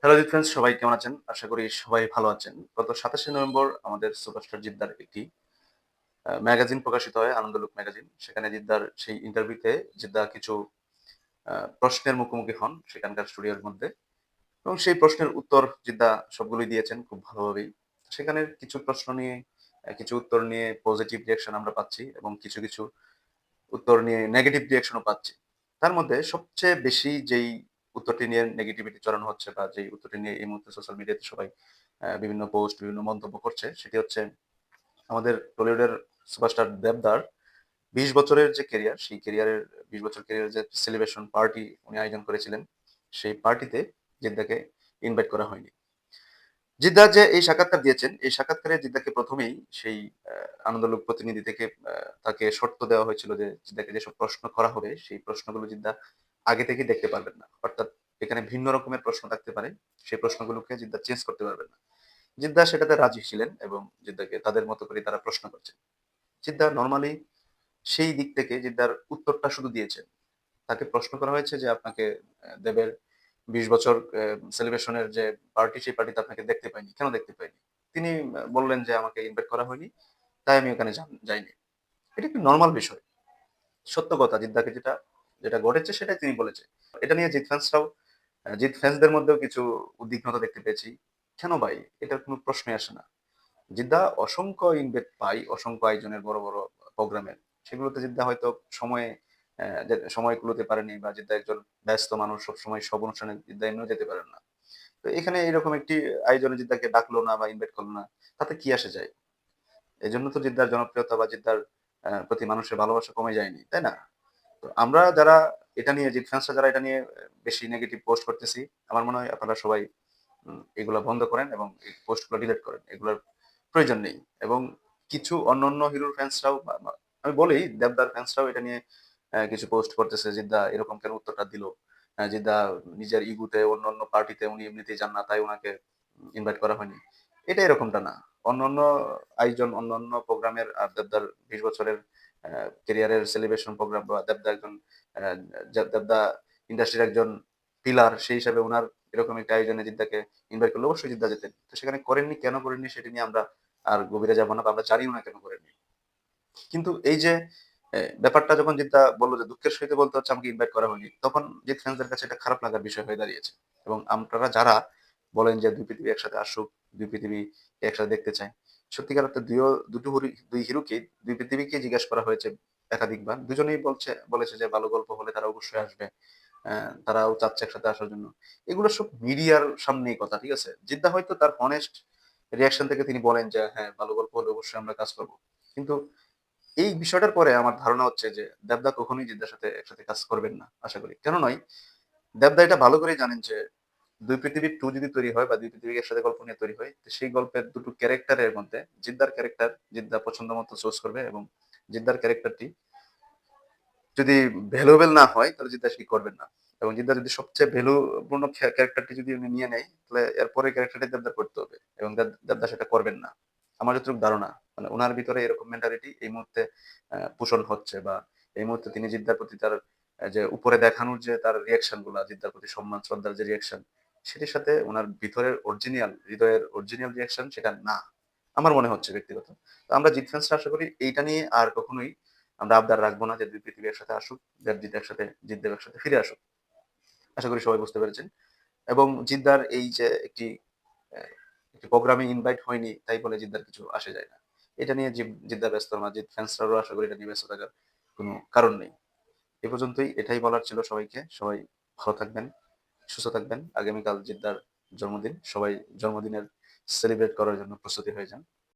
Hello Jeet friends, সবাই কেমন আছেন? আশা করি সবাই ভালো আছেন। গত ২৭শে নভেম্বর আমাদের সুপারস্টার জিদ্দার একটি ম্যাগাজিন প্রকাশিত হয়, আনন্দলোক ম্যাগাজিন। সেখানে জিদ্দার সেই ইন্টারভিউতে জিদ্দা কিছু প্রশ্নের মুখোমুখি হন সেখানকার স্টুডিওর মধ্যে, এবং সেই প্রশ্নের উত্তর জিদ্দা সবগুলোই দিয়েছেন খুব ভালোভাবেই। সেখানে কিছু প্রশ্ন নিয়ে কিছু উত্তর নিয়ে পজিটিভ রিঅ্যাকশন আমরা পাচ্ছি, এবং কিছু উত্তর নিয়ে নেগেটিভ রিঅ্যাকশনও পাচ্ছি। তার মধ্যে সবচেয়ে বেশি যেই উত্তরটি নিয়ে নেগেটিভিটি ছড়ানো হচ্ছে, বা যেই উত্তরটি নিয়ে এই মুহূর্তে সোশ্যাল মিডিয়াতে সবাই বিভিন্ন পোস্ট, বিভিন্ন মন্তব্য করছে, সেটি হচ্ছে আমাদের টলিউডের সুপারস্টার দেবদার ২০ বছরের যে ক্যারিয়ার, সেই ক্যারিয়ারের ২০ বছর ক্যারিয়ারের যে সেলিব্রেশন পার্টি উনি আয়োজন করেছিলেন, সেই পার্টিতে জিদ্দাকে ইনভাইট করা হয়নি। জিদ্দা যে এই সাক্ষাৎকার দিয়েছেন, এই সাক্ষাৎকারে জিদ্দাকে ১ম এই সেই আনন্দলোক প্রতিনিধি থেকে তাকে শর্ত দেওয়া হয়েছিল যে জিদ্দাকে যেসব প্রশ্ন করা হবে, সেই প্রশ্নগুলো জিদ্দা আগে থেকেই দেখতে পারবেন না। অর্থাৎ এখানে ভিন্ন রকমের প্রশ্ন থাকতে পারে। সেই প্রশ্নগুলোকে জিদ্দা চেঞ্জ করতে পারবেন না। জিদ্দা সেটাতে রাজি ছিলেন, এবং জিদ্দাকে তাদের মতো করে তারা প্রশ্ন করছেন। জিদ্দা নরমালি সেই দিক থেকে জিদ্দার উত্তরটা শুধু দিয়েছেন। তাকে প্রশ্ন করা হয়েছে যে আপনাকে দেবের ২০ বছর সেলিব্রেশনের যে পার্টি, সেই পার্টিতে আপনাকে দেখতে পাইনি। কেন দেখতে পাইনি? তিনি বললেন যে আমাকে ইনভাইট করা হয়নি। তাই আমি ওখানে যাইনি। এটা একটি নরমাল বিষয়। সত্য কথা, জিদ্দাকে যেটা যেটা ঘটেছে সেটাই তিনি বলেছে। এটা নিয়ে জিৎ ফ্যান্সদের মধ্যেও কিছু উদ্বিগ্নতা দেখতে পেয়েছি। কেন ভাই? এটার কোনো প্রশ্নই আসে না। জিদ্দা অসংখ্য ইনভাইট পায়, অসংখ্য আয়োজনের বড়, বড় প্রোগ্রামের। সেগুলোতে জিদ্দা হয়তো সময়ে যে সময় কুলাতে পারেনি, বা জিদ্দা একজন ব্যস্ত মানুষ, সবসময় সব অনুষ্ঠানে জিদ্দা এমনিও যেতে পারেন না। তো এখানে এরকম একটি আয়োজনে জিদ্দাকে ডাকলো না বা ইনভাইট করলো না, তাতে কি আসে যায়? এজন্য তো জিদ্দার জনপ্রিয়তা বা জিদ্দার প্রতি মানুষের ভালোবাসা কমে যায়নি, তাই না? তো আমরা যারা এটা নিয়ে, জিৎ ফ্যান্সরা যারা এটা নিয়ে বেশি নেগেটিভ পোস্ট করতেছি, আমার মনে হয় আপনারা সবাই এগুলা বন্ধ করেন এবং এই পোস্টগুলো ডিলিট করেন। এগুলার প্রয়োজন নেই। এবং কিছু অন্যান্য হিরোর ফ্যান্সরাও আমি বলি, দেবদার ফ্যান্সরাও এটা নিয়ে কিছু পোস্ট করতেছে, জিদ্দা এরকম কেন উত্তরটা দিল? জিদ্দা নিজের ইগোতে অন্যান্য পার্টিতে উনি এমনিতেই যান না, তাই উনাকে ইনভাইট করা হয়নি। এটা এরকমটা না। অন্যান্য আয়োজন, অন্যান্য প্রোগ্রামের আর দেবদার ২০ বছরের ক্যারিয়ারের সেলিব্রেশন প্রোগ্রাম, বা দেবদা একজন আহ, দেবদা ইন্ডাস্ট্রির একজন পিলার, সেই হিসাবে উনার এরকম একটা আয়োজনে জিদ্দাকে ইনভাইট করলে অবশ্যই জিদ্দা যেতেন। তো সেখানে করেননি, কেন করেননি সেটা নিয়ে আমরা আর গভীরে যাবো না, বা আমরা জানিও না কেন করেননি। কিন্তু এই যে ব্যাপারটা যখন জিদ্দা বললো যে দুঃখের সহিত বলতে হচ্ছে আমাকে ইনভাইট করা হয়নি, তখন জিৎ ফ্যান্সদের কাছে এটা খারাপ লাগার বিষয় হয়ে দাঁড়িয়েছে। এবং আপনারা যারা বলেন যে দুই পৃথিবী একসাথে আসুক, দুই পৃথিবী একসাথে দেখতে চায়, সত্যিকার অর্থে দুই হিরোকে, দুই পৃথিবীকে জিজ্ঞাসা করা হয়েছে একাধিকবার। দুজনেই বলেছে যে ভালো গল্প হলে তারা অবশ্যই আসবে। তারাও চাচ্ছে একসাথে আসার জন্য। এগুলো সব মিডিয়ার সামনেই কথা, ঠিক আছে? জিদ্দা হয়তো তার হনেস্ট রিঅ্যাকশন থেকে তিনি বলেন যে হ্যাঁ, ভালো গল্প হলে অবশ্যই আমরা কাজ করব। কিন্তু এই বিষয়টার পরে আমার ধারণা হচ্ছে যে দেবদা কখনোই জিদ্দার সাথে একসাথে কাজ করবেন না, আশা করি। কেন নয়? দেবদা এটা ভালো করেই জানেন যে 'দুই পৃথিবী 2' যদি তৈরি হয়, বা 'দুই পৃথিবী একসাথে' গল্প নিয়ে তৈরি হয়, তো সেই গল্পের দুটো ক্যারেক্টারের মধ্যে জিদ্দার ক্যারেক্টার জিদ্দা পছন্দ মতো চুজ করবে, এবং জিদ্দার ক্যারেক্টারটি যদি ভ্যালুয়েবল না হয়, তাহলে জিদ্দা সেটি করবেন না। এবং জিদ্দা যদি সবচেয়ে ভ্যালুপূর্ণ ক্যারেক্টারটি যদি উনি নিয়ে নেয়, তাহলে এর পরের ক্যারেক্টারটি দেবদার করতে হবে, এবং দেবদা সেটা করবেন না। আমার যতটুকু ধারণা, মানে উনার ভিতরে এরকম মেন্টালিটি এই মুহূর্তে পোষণ হচ্ছে, বা এই মুহূর্তে তিনি জিদ্দার প্রতি তার যে উপরে দেখানোর যে তার রিঅ্যাকশন গুলা, জিদ্দার প্রতি সম্মান শ্রদ্ধার যে রিঅ্যাকশন, সেটির সাথে উনার ভিতরের হৃদয়ের অরিজিনাল রিঅ্যাকশন সেটা না। আমার মনে হচ্ছে ব্যক্তিগত। তো আমরা জিত ফ্যান্সরা আশা করি এইটা নিয়ে আর কখনোই আমরা আবদার রাখবো না যে দুই পৃথিবী একসাথে আসুক, দেবজিৎ একসাথে, জিতদেব একসাথে ফিরে আসুক। আশা করি সবাই বুঝতে পেরেছেন। এবং জিদ্দার এই যে আহ, একটি প্রোগ্রামে ইনভাইট হয়নি, তাই বলে জিদ্দার কিছু আসে যায় না। এটা নিয়ে জিদ্দা ব্যস্ত না, জিৎ ফ্যান্সরাও আশা করি এটা নিয়ে ব্যস্ত থাকার কোনো কারণ নেই। এ পর্যন্তই, এটাই বলার ছিল সবাইকে। সবাই ভালো থাকবেন, সুস্থ থাকবেন। আগামীকাল জিদ্দার জন্মদিন। সবাই জন্মদিনের সেলিব্রেট করার জন্য প্রস্তুতি হয়ে যান।